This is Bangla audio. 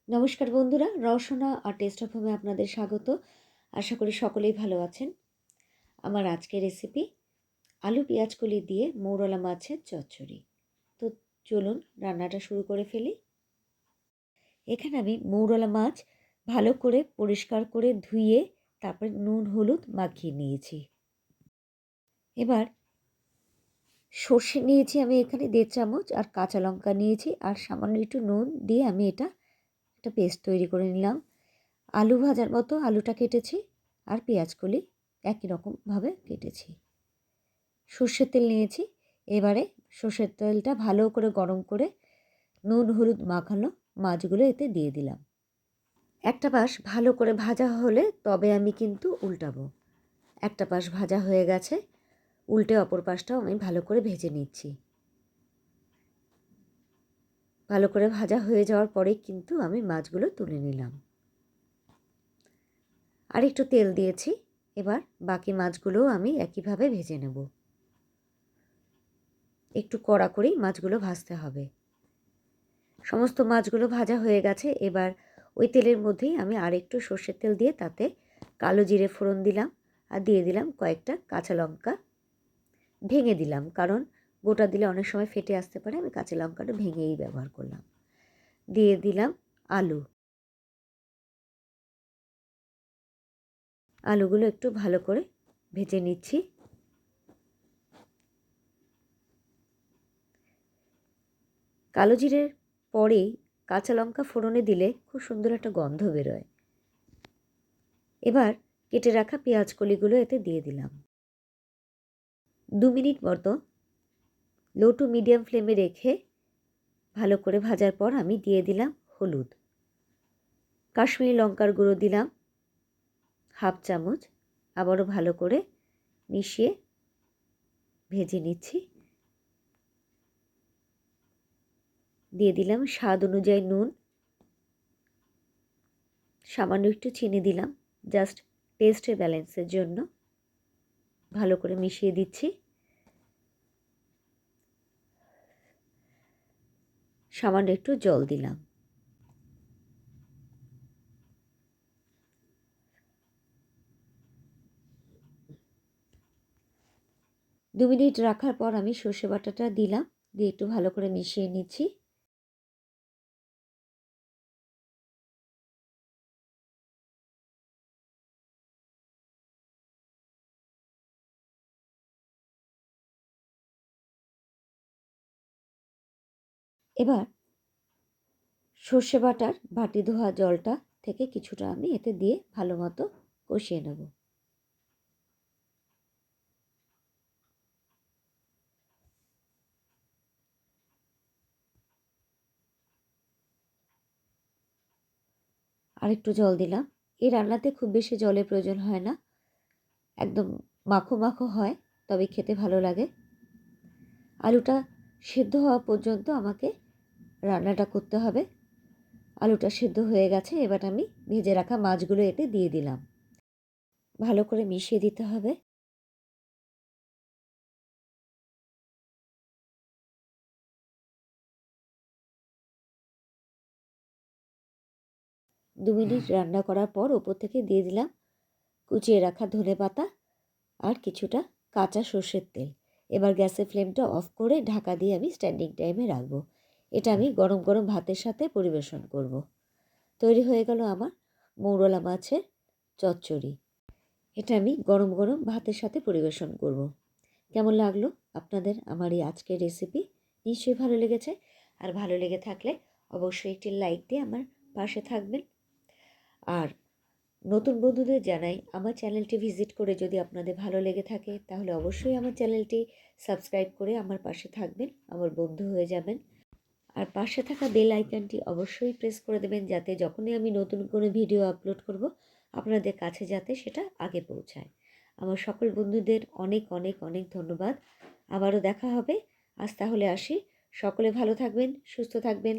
নমস্কার বন্ধুরা, রসনা আর টেস্ট অফ হোমে আপনাদের স্বাগত। আশা করি সকলেই ভালো আছেন। আমার আজকের রেসিপি আলু পেঁয়াজকলি দিয়ে মৌরলা মাছের চচ্চড়ি। তো চলুন রান্নাটা শুরু করে ফেলি। এখানে আমি মৌরলা মাছ ভালো করে পরিষ্কার করে ধুয়ে তারপরে নুন হলুদ মাখিয়ে নিয়েছি। এবার সর্ষে নিয়েছি আমি এখানে 1.5 চামচ, আর কাঁচা লঙ্কা নিয়েছি, আর সামান্য একটু নুন দিয়ে আমি একটা পেস্ট তৈরি করে নিলাম। আলু ভাজার মতো আলুটা কেটেছি, আর পেঁয়াজকলি একই রকমভাবে কেটেছি। সর্ষের তেল নিয়েছি। এবারে সর্ষের তেলটা ভালো করে গরম করে নুন হলুদ মাখানো মাছগুলো এতে দিয়ে দিলাম। একটা পাশ ভালো করে ভাজা হলে তবে আমি কিন্তু উল্টাবো। একটা পাশ ভাজা হয়ে গেছে, উল্টে অপর পাশটাও আমি ভালো করে ভেজে নিচ্ছি। ভালো করে ভাজা হয়ে যাওয়ার পরে কিন্তু আমি মাছগুলো তুলে নিলাম। আর একটু তেল দিয়েছি। এবার বাকি মাছগুলোও আমি একইভাবে ভেজে নেব। একটু কড়া করেই মাছগুলো ভাজতে হবে। সমস্ত মাছগুলো ভাজা হয়ে গেছে। এবার ওই তেলের মধ্যেই আমি আরেকটু সর্ষের তেল দিয়ে তাতে কালো জিরে ফোড়ন দিলাম, আর দিয়ে দিলাম কয়েকটা কাঁচা লঙ্কা ভেঙে দিলাম, কারণ গোটা দিলে অনেক সময় ফেটে আসতে পারে। আমি কাঁচা লঙ্কাটা ভেঙেই ব্যবহার করলাম। দিয়ে দিলাম আলু। আলুগুলো একটু ভালো করে ভেজে নিচ্ছি। কালো জিরের পরেই কাঁচা লঙ্কা ফোড়নে দিলে খুব সুন্দর একটা গন্ধ বেরোয়। এবার কেটে রাখা পেঁয়াজ কলিগুলো এতে দিয়ে দিলাম। 2 মিনিট মতো লো টু মিডিয়াম ফ্লেমে রেখে ভালো করে ভাজার পর আমি দিয়ে দিলাম হলুদ। কাশ্মীরি লঙ্কার গুঁড়ো দিলাম 1/2 চামচ। আবারও ভালো করে মিশিয়ে ভেজে নিচ্ছি। দিয়ে দিলাম স্বাদ অনুযায়ী নুন, সামান্য একটু চিনি দিলাম জাস্ট টেস্টের ব্যালেন্সের জন্য। ভালো করে মিশিয়ে দিচ্ছি। সামান্য একটু জল দিলাম। দু মিনিট রাখার পর আমি সর্ষে বাটাটা দিলাম, দিয়ে একটু ভালো করে মিশিয়ে নিচ্ছি। এবার সর্ষে বাটার বাটি ধোয়া জলটা থেকে কিছুটা আমি এতে দিয়ে ভালো মতো কষিয়ে নেব। আর একটু জল দিলাম। এই রান্নাতে খুব বেশি জলের প্রয়োজন হয় না, একদম মাখো মাখো হয়, তবে খেতে ভালো লাগে। আলুটা সিদ্ধ হওয়া পর্যন্ত আমাকে রান্নাটা করতে হবে। আলুটা সিদ্ধ হয়ে গেছে। এবার আমি ভেজে রাখা মাছগুলো এতে দিয়ে দিলাম। ভালো করে মিশিয়ে দিতে হবে। দু মিনিট রান্না করার পর ওপর থেকে দিয়ে দিলাম কুচিয়ে রাখা ধনেপাতা আর কিছুটা কাঁচা সর্ষের তেল। এবার গ্যাসের ফ্লেমটা অফ করে ঢাকা দিয়ে আমি স্ট্যান্ডিং টাইমে রাখবো। এটা আমি গরম গরম ভাতের সাথে পরিবেশন করব। তৈরি হয়ে গেল আমার মৌরলা মাছের চচ্চড়ি। এটা আমি গরম গরম ভাতের সাথে পরিবেশন করব। কেমন লাগলো আপনাদের আমার এই আজকের রেসিপি? নিশ্চয়ই ভালো লেগেছে। আর ভালো লেগে থাকলে অবশ্যই একটি লাইক দিয়ে আমার পাশে থাকবেন। আর নতুন বন্ধুদের জানাই, আমার চ্যানেলটি ভিজিট করে যদি আপনাদের ভালো লেগে থাকে তাহলে অবশ্যই আমার চ্যানেলটি সাবস্ক্রাইব করে আমার পাশে থাকবেন, আমার বন্ধু হয়ে যাবেন। আর পাশে থাকা বেল আইকনটি অবশ্যই প্রেস করে দেবেন, যাতে যখনই আমি নতুন কোনো ভিডিও আপলোড করব আপনাদের কাছে যাতে সেটা আগে পৌঁছায়। আমার সকল বন্ধুদের অনেক অনেক অনেক ধন্যবাদ। আবারও দেখা হবে। আজ তাহলে আসি। সকলে ভালো থাকবেন, সুস্থ থাকবেন।